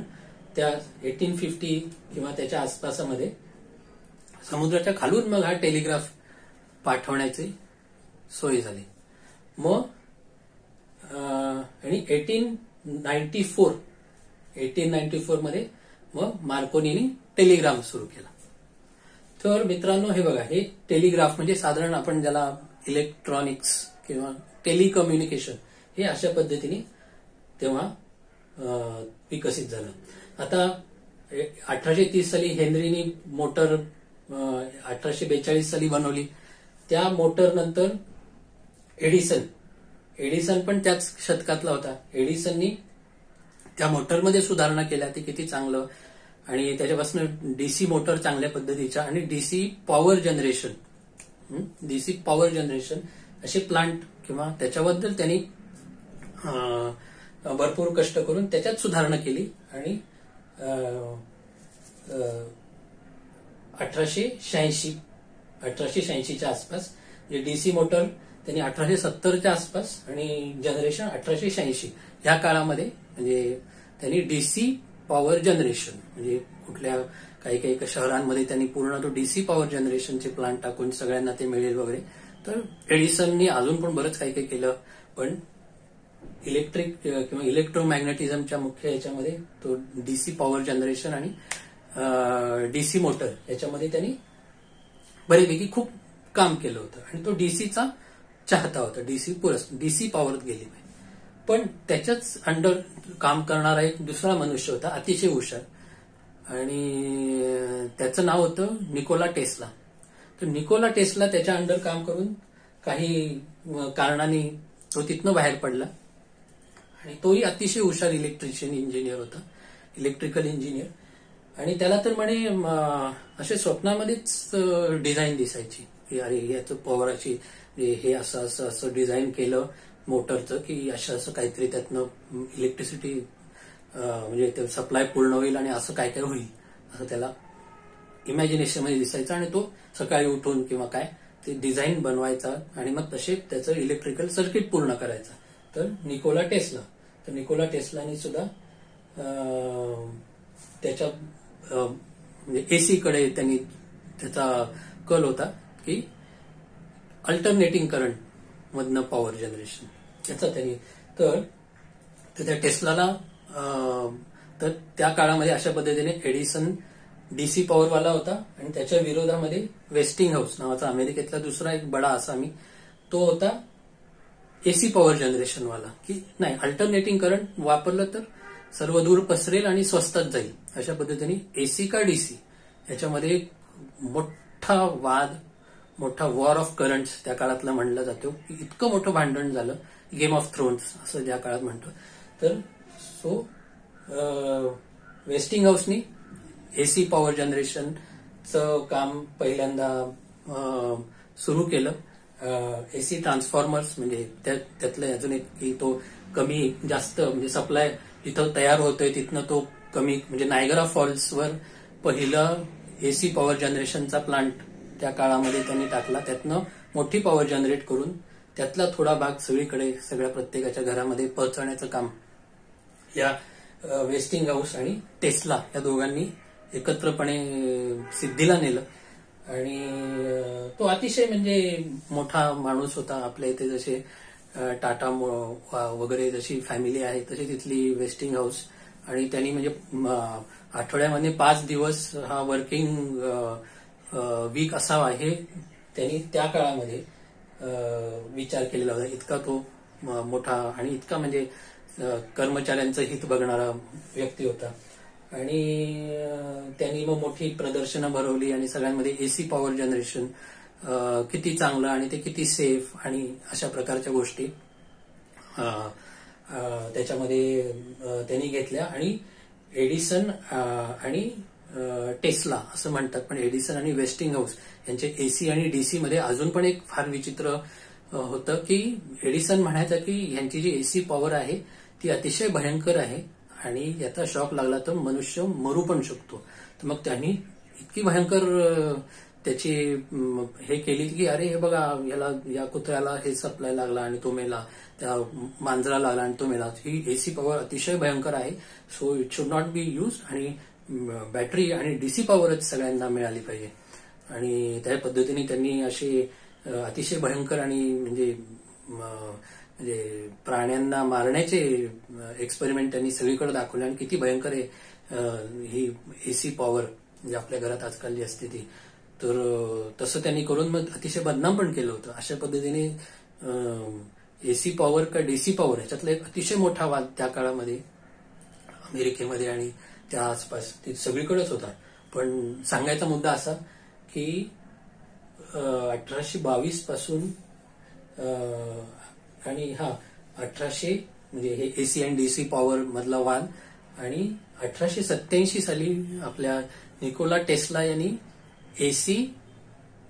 त्या 1850 किंवा त्याच्या आसपासामध्ये समुद्राच्या खालून मग हा टेलिग्राफ पाठवण्याची सोय झाली. मग आणि 1894 मध्ये मग मार्कोनीने टेलिग्राम सुरू केला. तर मित्रांनो हे बघा, हे टेलिग्राफ म्हणजे साधारण आपण ज्याला इलेक्ट्रॉनिक्स किंवा टेलिकम्युनिकेशन हे अशा पद्धतीने तेव्हा विकसित झालं. आता 1830 साली हेनरीनी मोटर 1842 साली बनवली. त्या मोटर नंतर एडिसन पण त्याच शतकातला होता. एडिसननी त्या मोटरमध्ये सुधारणा केल्या, ते किती चांगलं. आणि त्याच्यापासून डीसी मोटर चांगल्या पद्धतीच्या आणि डीसी पॉवर जनरेशन असे प्लांट किंवा त्याच्याबद्दल त्यांनी भरपूर कष्ट करून त्याच्यात सुधारणा केली. आणि 1886च्या आसपास डीसी मोटर त्यांनी 1870च्या आसपास आणि जनरेशन 1886 या काळामध्ये म्हणजे त्यांनी डीसी पॉवर जनरेशन म्हणजे कुठल्या काही शहरांमध्ये त्यांनी पूर्ण तो डीसी पॉवर जनरेशनचे प्लांट टाकून सगळ्यांना ते मिळेल वगैरे. तर एडिसननी अजून पण बरंच काही केलं, पण इलेक्ट्रिक किंवा इलेक्ट्रोमॅग्नेटिझमच्या मुख्य याच्यामध्ये तो डीसी पॉवर जनरेशन आणि डीसी मोटर याच्यामध्ये त्यांनी बऱ्यापैकी खूप काम केलं होतं. आणि तो डीसीचा चाहता होता, डीसी पॉवरत गेली पाहिजे. पण त्याच्याच अंडर काम करणारा एक दुसरा मनुष्य होता, अतिशय हुशार, आणि त्याचं नाव होतं निकोला टेस्ला. तर निकोला टेस्ला त्याच्या अंडर काम करून काही कारणाने तो तिथनं बाहेर पडला. आणि तोही अतिशय हुशार इलेक्ट्रिशियन इंजिनियर होता, इलेक्ट्रिकल इंजिनियर. आणि त्याला तर म्हणे असे स्वप्नामध्येच डिझाईन दिसायची की अरे याचं पॉवराची हे असं डिझाईन केलं मोटरचं की असं काहीतरी त्यातनं इलेक्ट्रिसिटी म्हणजे ते सप्लाय पूर्ण होईल आणि असं काय काय होईल असं त्याला इमॅजिनेशन मध्ये दिसायचं. आणि तो सकाळी उठून किंवा काय ते डिझाईन बनवायचा आणि मग तसे त्याचं इलेक्ट्रिकल सर्किट पूर्ण करायचं. तर निकोला टेस्लानी सुद्धा त्याच्या म्हणजे एसी कडे त्यांनी त्याचा कल होता की अल्टरनेटिंग करंट मधनं पॉवर जनरेशन याचा त्यांनी. तर त्या टेस्लाला तर त्या काळामध्ये अशा पद्धतीने एडिसन डीसी पॉवरवाला होता आणि त्याच्या विरोधामध्ये वेस्टिंगहाऊस नावाचा अमेरिकेतला दुसरा एक बडा आसामी तो होता एसी पॉवर जनरेशनवाला, की नाही अल्टरनेटिंग करंट वापरलं तर सर्व दूर पसरेल आणि स्वस्तात जाईल. अशा पद्धतीने एसी का डीसी याच्यामध्ये मोठा वाद, मोठा वॉर ऑफ करंट्स त्या काळातला म्हणलं जातो. इतकं मोठं भांडण झालं, गेम ऑफ थ्रोन्स असं ज्या काळात म्हणतो. तर सो वेस्टिंग हाऊसनी एसी पॉवर जनरेशनचं काम पहिल्यांदा सुरू केलं. एसी ट्रान्सफॉर्मर्स म्हणजे त्यातलं अजून एक की तो कमी जास्त म्हणजे सप्लाय जिथं तयार होतोय तिथनं तो कमी, म्हणजे नायगरा फॉल्सवर पहिलं एसी पॉवर जनरेशनचा प्लांट त्या काळामध्ये त्यांनी टाकला. त्यातनं मोठी पॉवर जनरेट करून त्यातला थोडा भाग सगळीकडे सगळ्या प्रत्येकाच्या घरामध्ये पोहोचवण्याचं काम या वेस्टिंग हाऊस आणि टेस्ला या दोघांनी एकत्रपणे सिद्धीला नेलं. आणि तो अतिशय म्हणजे मोठा माणूस होता. आपल्या इथे जसे टाटा वगैरे जशी फॅमिली आहे तशी तिथली वेस्टिंग हाऊस. आणि त्यांनी म्हणजे आठवड्यामध्ये 5 दिवस हा वर्किंग वीक असावा हे त्यांनी त्या काळामध्ये विचार केलेला होता. इतका तो मोठा आणि इतका म्हणजे कर्मचाऱ्यांचं हित बघणारा व्यक्ती होता. आणि त्यांनी मग मोठी प्रदर्शनं भरवली आणि सगळ्यांमध्ये एसी पॉवर जनरेशन किती चांगलं आणि ते किती सेफ आणि अशा प्रकारच्या गोष्टी त्याच्यामध्ये त्यांनी घेतल्या. आणि एडिसन आणि टेस्ला असं म्हणतात, पण एडिसन आणि वेस्टिंग हाऊस यांचे एसी आणि डीसी मध्ये अजून पण एक फार विचित्र होतं की एडिसन म्हणायचं की यांची जी एसी पॉवर आहे ती अतिशय भयंकर आहे आणि याचा शॉक लागला तर मनुष्य मरू पण शकतो. तर मग त्यांनी इतकी भयंकर त्याची हे केली की अरे हे बघा याला या कुत्र्याला हे सप्लाय लागला आणि तो मेला, त्या मांजराला लागला आणि तो मेला. ही एसी पॉवर अतिशय भयंकर आहे, so it should not be use आणि बॅटरी आणि डीसी पॉवरच सगळ्यांना मिळाली पाहिजे. आणि त्या पद्धतीने त्यांनी अशी अतिशय भयंकर आणि म्हणजे प्राण्यांना मारण्याचे एक्सपेरिमेंट त्यांनी सगळीकडे दाखवले. आणि किती भयंकर आहे ही एसी पॉवर म्हणजे आपल्या घरात आजकाल जी असते ती. तर तसं त्यांनी करून मग अतिशय बदनाम पण केलं होतं. अशा पद्धतीने एसी पॉवर का डीसी पॉवर ह्याच्यातला एक अतिशय मोठा वाद त्या काळामध्ये अमेरिकेमध्ये आणि त्या आसपास ती सगळीकडेच होता. पण सांगायचा मुद्दा असा की 1822 पासून आणि 1800 म्हणजे हे एसी आणि डीसी पॉवर मधला वाद. आणि 1887 साली आपल्या निकोला टेस्ला यांनी एसी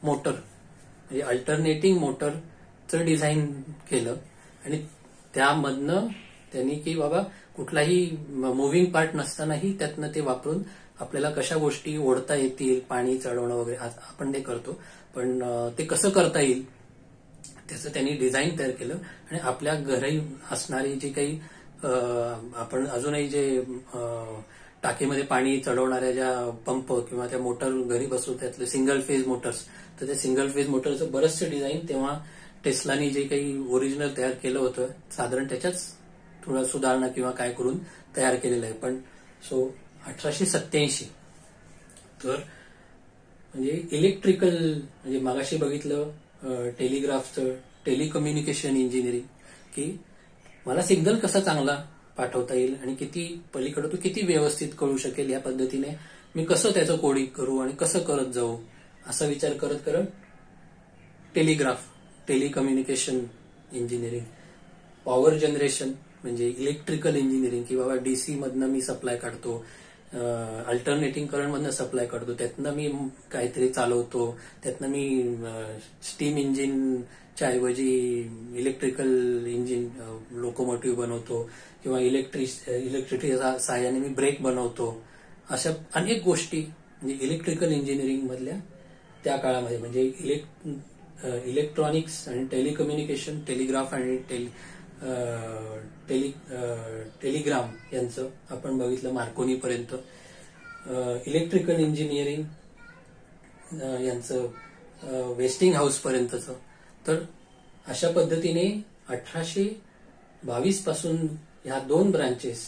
मोटर म्हणजे अल्टरनेटिंग मोटरचं डिझाईन केलं. आणि त्यामधनं त्यांनी की बाबा कुठलाही मुव्हिंग पार्ट नसतानाही त्यातनं ते वापरून आपल्याला कशा गोष्टी ओढता येतील, पाणी चढवणं वगैरे आपण ते करतो, पण ते कसं करता येईल त्याचं त्यांनी डिझाईन तयार केलं. आणि आपल्या घरी असणारी जी काही आपण अजूनही जे टाकीमध्ये पाणी चढवणाऱ्या ज्या पंप किंवा त्या मोटर घरी बसवतो त्यातले सिंगल फेज मोटर्स, तर त्या सिंगल फेज मोटरचं बरंचसं डिझाईन तेव्हा टेस्लानी जे काही ओरिजिनल तयार केलं होतं साधारण त्याच्याच थोडा सुधारणा किंवा काय करून तयार केलेलं आहे. पण सो 1887 तर म्हणजे इलेक्ट्रिकल म्हणजे मागाशी बघितलं टेलिग्राफचं टेलिकम्युनिकेशन इंजिनिअरिंग की मला सिग्नल कसा चांगला पाठवता येईल आणि किती पलीकडे तो किती व्यवस्थित कळू शकेल या पद्धतीने मी कसं त्याचं कोडिंग करू आणि कसं करत जाऊ असा विचार करत करत telegraph telecommunication engineering, power generation म्हणजे इलेक्ट्रिकल इंजिनिअरिंग की बाबा डीसी मधनं मी सप्लाय काढतो, अल्टरनेटिंग करंट मधनं सप्लाय काढतो, त्यातनं मी काहीतरी चालवतो, त्यातनं मी स्टीम इंजिनच्या ऐवजी इलेक्ट्रिकल इंजिन लोकोमोटिव्ह बनवतो किंवा इलेक्ट्रिसिटी सहाय्याने मी ब्रेक बनवतो. अशा अनेक गोष्टी म्हणजे इलेक्ट्रिकल इंजिनिअरिंग मधल्या त्या काळामध्ये म्हणजे इलेक्ट्रॉनिक्स आणि टेलिकम्युनिकेशन, टेलिग्राफ आणि टेलिग्राम यांचं आपण बघितलं मार्कोनी पर्यंत, इलेक्ट्रिकल इंजिनिअरिंग यांचं वेस्टिंग हाऊस पर्यंतचं. तर अशा पद्धतीने 1822 पासून ह्या 2 ब्रांचेस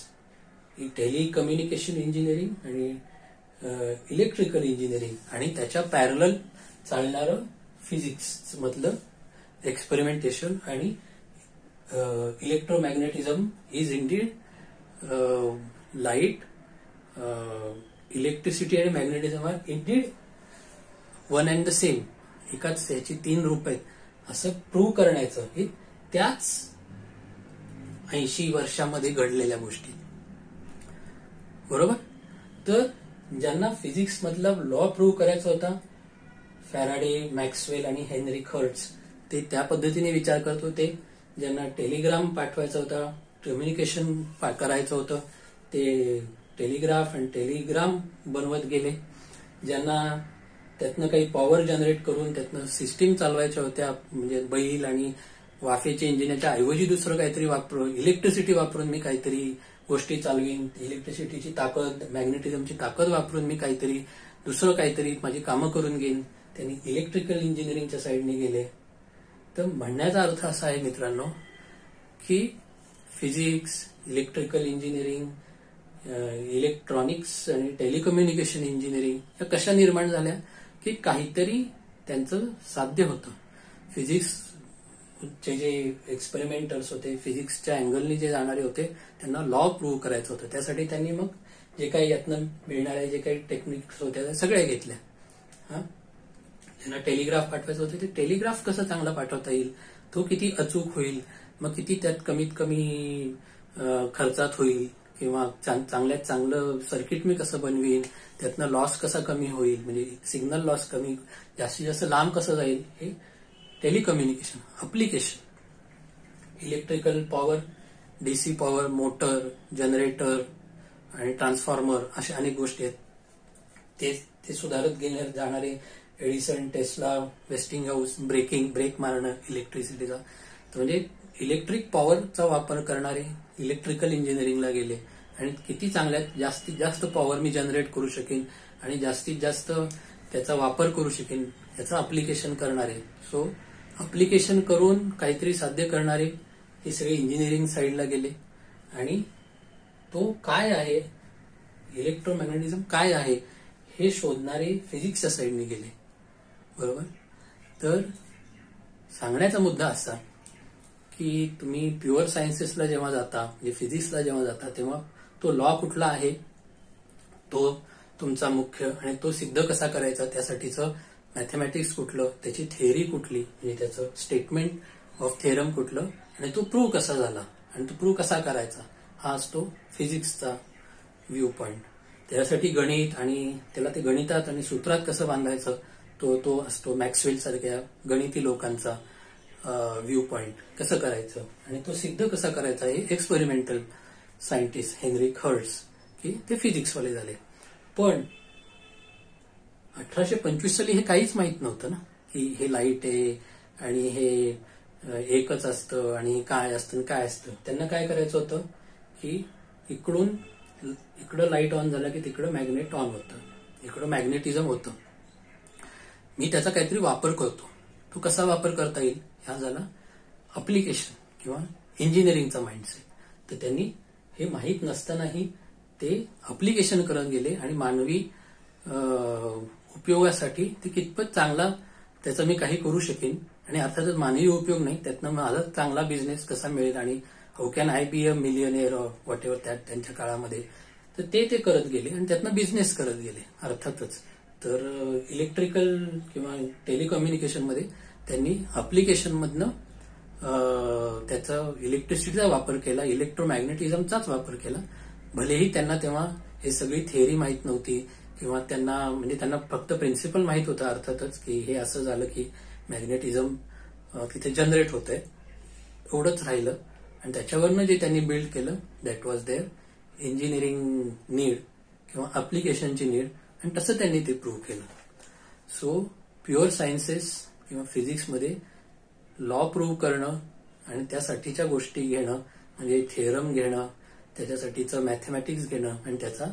टेलिकम्युनिकेशन इंजिनिअरिंग आणि इलेक्ट्रिकल इंजिनिअरिंग आणि त्याच्या पॅरलल चालणारं फिजिक्स मधलं एक्सपेरिमेंटेशन आणि electromagnetism is indeed light electricity आणि magnetism are indeed one and the same, एकाच याची 3 रूप आहेत असं प्रूव्ह करण्याचं हे त्याच 80 वर्षामध्ये घडलेल्या गोष्टी, बरोबर. तर ज्यांना फिजिक्स मधला लॉ प्रूव्ह करायचा होता, फॅराडे, मॅक्सवेल आणि हेनरी हर्ट्झ, ते त्या पद्धतीने विचार करत होते. ज्यांना टेलिग्राम पाठवायचा होता, कम्युनिकेशन करायचं होतं, ते टेलिग्राफ आणि टेलिग्राम बनवत गेले. ज्यांना त्यातनं काही पॉवर जनरेट करून त्यातनं सिस्टीम चालवायच्या होत्या, म्हणजे बैल आणि वाफेच्या इंजिनाच्या ऐवजी दुसरं काहीतरी वापरून, इलेक्ट्रिसिटी वापरून मी काहीतरी गोष्टी चालवीन, इलेक्ट्रिसिटीची ताकद, मॅग्नेटिझमची ताकद वापरून मी काहीतरी दुसरं काहीतरी माझी कामं करून घेईन, त्यांनी इलेक्ट्रिकल इंजिनिअरिंगच्या साईडने गेले. तर म्हणण्याचा अर्थ असा आहे मित्रांनो की फिजिक्स, इलेक्ट्रिकल इंजिनिअरिंग, इलेक्ट्रॉनिक्स आणि टेलिकम्युनिकेशन इंजिनिअरिंग या कशा निर्माण झाल्या की काहीतरी त्यांचं साध्य होतं. फिजिक्सचे जे एक्सपेरिमेंटर्स होते, फिजिक्सच्या अँगलनी जे जाणारे होते, त्यांना लॉ प्रूव्ह करायचं होतं. त्यासाठी त्यांनी मग जे काही यातनं मिळणाऱ्या जे काही टेक्निक्स होत्या त्या सगळ्या घेतल्या. त्यांना टेलिग्राफ पाठवायचं होतं, ते टेलिग्राफ कसं चांगला पाठवता येईल, तो किती अचूक होईल, मग किती त्यात कमीत कमी खर्चात होईल, किंवा चांगल्यात चांगलं सर्किट मी कसं बनवीन, त्यातनं लॉस कसा कमी होईल, म्हणजे सिग्नल लॉस कमी, जास्तीत जास्त लांब कसं जाईल, हे telecommunication application. Electrical power, DC power, motor, generator आणि ट्रान्सफॉर्मर अशा अनेक गोष्टी आहेत. ते सुधारत गेले जाणारे एडिसन, टेस्ला, वेस्टिंगहाऊस, ब्रेक मारणं इलेक्ट्रिसिटीचा, म्हणजे इलेक्ट्रिक पॉवरचा वापर करणारे इलेक्ट्रिकल इंजिनिअरिंगला गेले आणि किती चांगल्यात जास्तीत जास्त पॉवर मी जनरेट करू शकेन आणि जास्तीत जास्त त्याचा वापर करू शकेन याचं अप्लिकेशन करणारे. सो अप्लिकेशन करून काहीतरी साध्य करणारे हे सगळे इंजिनिअरिंग साईडला गेले आणि तो काय आहे, इलेक्ट्रोमॅग्नेटिझम काय आहे हे शोधणारे फिजिक्सच्या साईडने गेले, बरोबर. तर सांगण्याचा मुद्दा असा की तुम्ही प्युअर सायन्सेसला जेव्हा जाता, म्हणजे फिजिक्सला जेव्हा जाता, तेव्हा तो लॉ कुठला आहे तो तुमचा मुख्य, आणि तो सिद्ध कसा करायचा त्यासाठीचं मॅथमॅटिक्स कुठलं, त्याची थेअरी कुठली, म्हणजे त्याचं स्टेटमेंट ऑफ थेरम कुठलं, आणि तो प्रूव्ह कसा झाला आणि तो प्रूव्ह कसा करायचा, हा असतो फिजिक्सचा व्ह्यू पॉइंट. त्यासाठी गणित आणि त्याला ते गणितात आणि सूत्रात कसं बांधायचं तो असतो मॅक्सवेल सारख्या गणिती लोकांचा व्ह्यू पॉइंट, कसं करायचं आणि तो सिद्ध कसा करायचा, हे एक्सपेरिमेंटल सायंटिस्ट हेनरी हर्ट्झ की ते फिजिक्सवाले झाले. पण 1825 साली हे काहीच माहित नव्हतं ना की हे लाईट आहे आणि हे एकच असतं आणि काय असतं काय असतं. त्यांना काय करायचं होतं की इकडं लाईट ऑन झाला की तिकडं मॅग्नेट ऑन होतं, इकडं मॅग्नेटिझम होतं, मी त्याचा काहीतरी वापर करतो. तो कसा वापर करता येईल, हा झाला अप्लिकेशन किंवा इंजिनिअरिंगचा माइंडसेट. तर त्यांनी हे माहीत नसतानाही ते अप्लिकेशन करत गेले आणि मानवी उपयोगासाठी ते कितपत चांगला त्याचा मी काही करू शकेन, आणि अर्थातच मानवी उपयोग नाही, त्यातनं माझा चांगला बिझनेस कसा मिळेल आणि how can I be a millionaire or whatever त्यांच्या काळामध्ये. तर ते करत गेले आणि त्यातनं बिझनेस करत गेले अर्थातच. तर इलेक्ट्रिकल किंवा टेलिकम्युनिकेशनमध्ये त्यांनी अप्लिकेशनमधनं त्याचा इलेक्ट्रिसिटीचा वापर केला, इलेक्ट्रोमॅग्नेटिझमचाच वापर केला. भलेही त्यांना तेव्हा हे सगळी थेअरी माहीत नव्हती किंवा त्यांना फक्त प्रिन्सिपल माहीत होतं अर्थातच की हे असं झालं की मॅग्नेटिझम तिथे जनरेट होतंय, एवढंच राहिलं. आणि त्याच्यावरनं जे त्यांनी बिल्ड केलं that was their engineering need किंवा अप्लिकेशनची नीड, आणि तसं त्यांनी ते प्रूव्ह केलं. सो प्युअर सायन्सेस किंवा फिजिक्समध्ये लॉ प्रूव्ह करणं आणि त्यासाठीच्या गोष्टी घेणं, म्हणजे थेरम घेणं, त्याच्यासाठीचं मॅथमॅटिक्स घेणं आणि त्याचा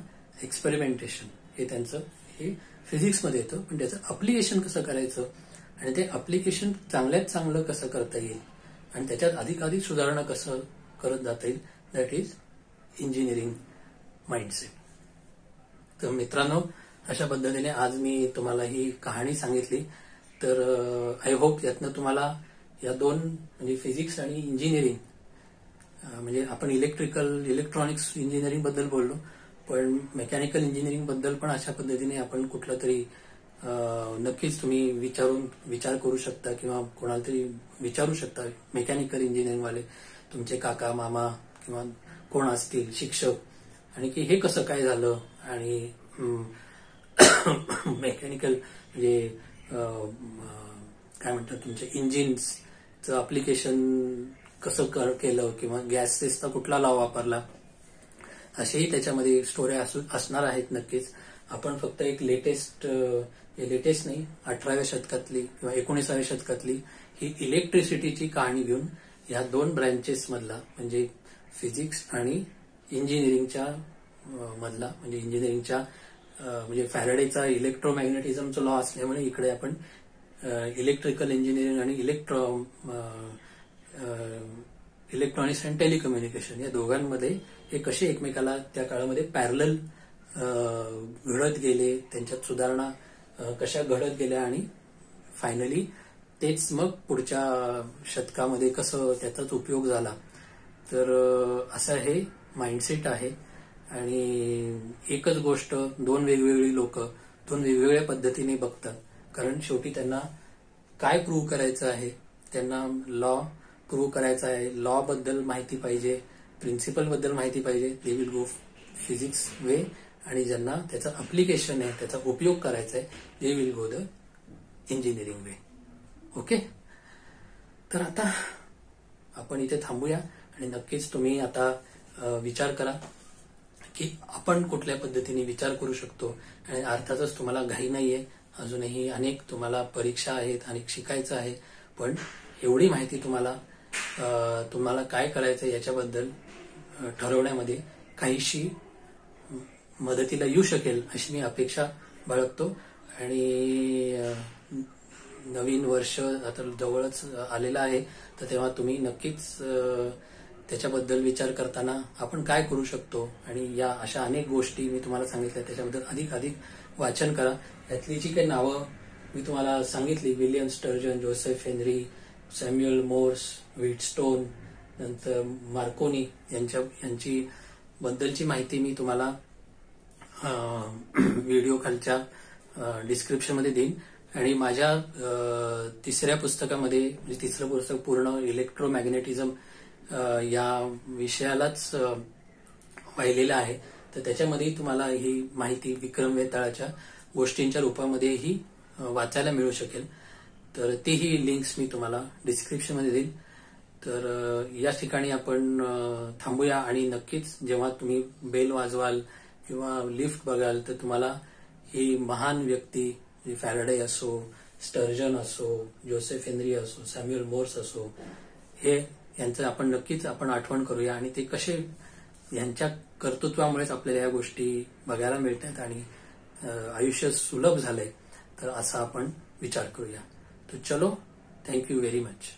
एक्सपेरिमेंटेशन, हे त्यांचं हे फिजिक्समध्ये येतं. पण त्याचं अप्लिकेशन कसं करायचं आणि ते अप्लिकेशन चांगल्यात चांगलं कसं करता येईल आणि त्याच्यात अधिकाधिक सुधारणा कसं करत जाता येईल, दॅट इज इंजिनिअरिंग माइंडसेट. तर मित्रांनो, अशा पद्धतीने आज मी तुम्हाला ही कहाणी सांगितली. तर आय होप यातनं तुम्हाला या दोन म्हणजे फिजिक्स आणि इंजिनिअरिंग, म्हणजे आपण इलेक्ट्रॉनिक्स इंजिनिअरिंग बद्दल बोललो, पण मेकॅनिकल इंजिनिअरिंग बद्दल पण अशा पद्धतीने आपण कुठलं तरी नक्कीच तुम्ही विचार करू शकता किंवा कोणाला तरी विचारू शकता. मेकॅनिकल इंजिनिअरिंग वाले तुमचे काका मामा किंवा कोण असतील शिक्षक, आणि की हे कसं काय झालं, आणि मेकॅनिकल म्हणजे काय म्हणतात तुमचे इंजिन्सचं अप्लिकेशन कसं केलं किंवा गॅसेसचा कुठला लॉ वापरला, असेही त्याच्यामध्ये स्टोऱ्या असणार आहेत नक्कीच. आपण फक्त एक लेटेस्ट नाही 18व्या शतकातली किंवा 19व्या शतकातली ही इलेक्ट्रिसिटीची कहाणी घेऊन या दोन ब्रँचेस मधला म्हणजे फिजिक्स आणि इंजिनिअरिंगच्या मधला म्हणजे इंजिनिअरिंगच्या म्हणजे फॅरेडेचा इलेक्ट्रोमॅग्नेटिझमचा लॉ असल्यामुळे इकडे आपण इलेक्ट्रिकल इंजिनिअरिंग आणि इलेक्ट्रॉनिक्स अँड टेलिकम्युनिकेशन या दोघांमध्ये हे कसे एकमेकाला त्या काळामध्ये पॅरलल घडत गेले, त्यांच्यात सुधारणा कशा घडत गेल्या आणि फायनली तेच मग पुढच्या शतकामध्ये कसं त्याचाच उपयोग झाला. तर असं हे माइंडसेट आहे. आणि एकच गोष्ट दोन वेगवेगळी लोक दोन वेगवेगळ्या पद्धतीने बघतात, कारण शेवटी त्यांना काय प्रूव्ह करायचं आहे, त्यांना लॉ प्रूव्ह करायचा आहे, लॉ बद्दल माहिती पाहिजे, प्रिन्सिपल बद्दल माहिती पाहिजे, दे विल गो फिजिक्स वे, आणि ज्यांना त्याचं अप्लिकेशन आहे त्याचा उपयोग करायचा आहे they will go the engineering way. Okay, तर आता आपण इथे थांबूया आणि नक्कीच तुम्ही आता विचार करा की आपण कुठल्या पद्धतीने विचार करू शकतो. आणि अर्थातच तुम्हाला घाई नाहीये, अजूनही अनेक तुम्हाला परीक्षा आहेत, अनेक शिकायचं आहे, पण एवढी माहिती तुम्हाला काय करायचं याच्याबद्दल ठरवण्यामध्ये काहीशी मदतीला येऊ शकेल अशी मी अपेक्षा बाळगतो. आणि नवीन वर्ष आता जवळच आलेलं आहे, तर तेव्हा तुम्ही नक्कीच त्याच्याबद्दल विचार करताना आपण काय करू शकतो आणि या अशा अनेक गोष्टी मी तुम्हाला सांगितल्या त्याच्याबद्दल अधिक वाचन करा. यातली जी काही नावं मी तुम्हाला सांगितली, William Sturgeon, Joseph Henry, Samuel Morse, Wheatstone, नंतर मार्कोनी यांची बद्दलची माहिती मी तुम्हाला व्हिडिओ खालच्या डिस्क्रिप्शनमध्ये देईन. आणि माझ्या तिसऱ्या पुस्तकामध्ये म्हणजे तिसरं पुस्तक पूर्ण इलेक्ट्रोमॅग्नेटिझम या विषयालाच वाहिलेलं आहे, तर त्याच्यामध्ये तुम्हाला ही माहिती विक्रम वेताळाच्या गोष्टींच्या रूपामध्येही वाचायला मिळू शकेल. तर तीही लिंक्स मी तुम्हाला डिस्क्रिप्शनमध्ये देईन. तर या ठिकाणी आपण थांबूया आणि नक्कीच जेव्हा तुम्ही बेल वाजवाल किंवा लिफ्ट बघाल तर तुम्हाला ही महान व्यक्ती फॅराडे असो, स्टर्जन असो, जोसेफ हेनरी असो, सॅम्युअल मोर्स असो, हे यांचं आपण नक्कीच आठवण करूया आणि ते कसे यांच्या कर्तृत्वामुळेच आपल्याला या गोष्टी बघायला मिळतात आणि आयुष्य सुलभ झालंय, तर असा आपण विचार करूया. तर चलो, थँक्यू व्हेरी मच.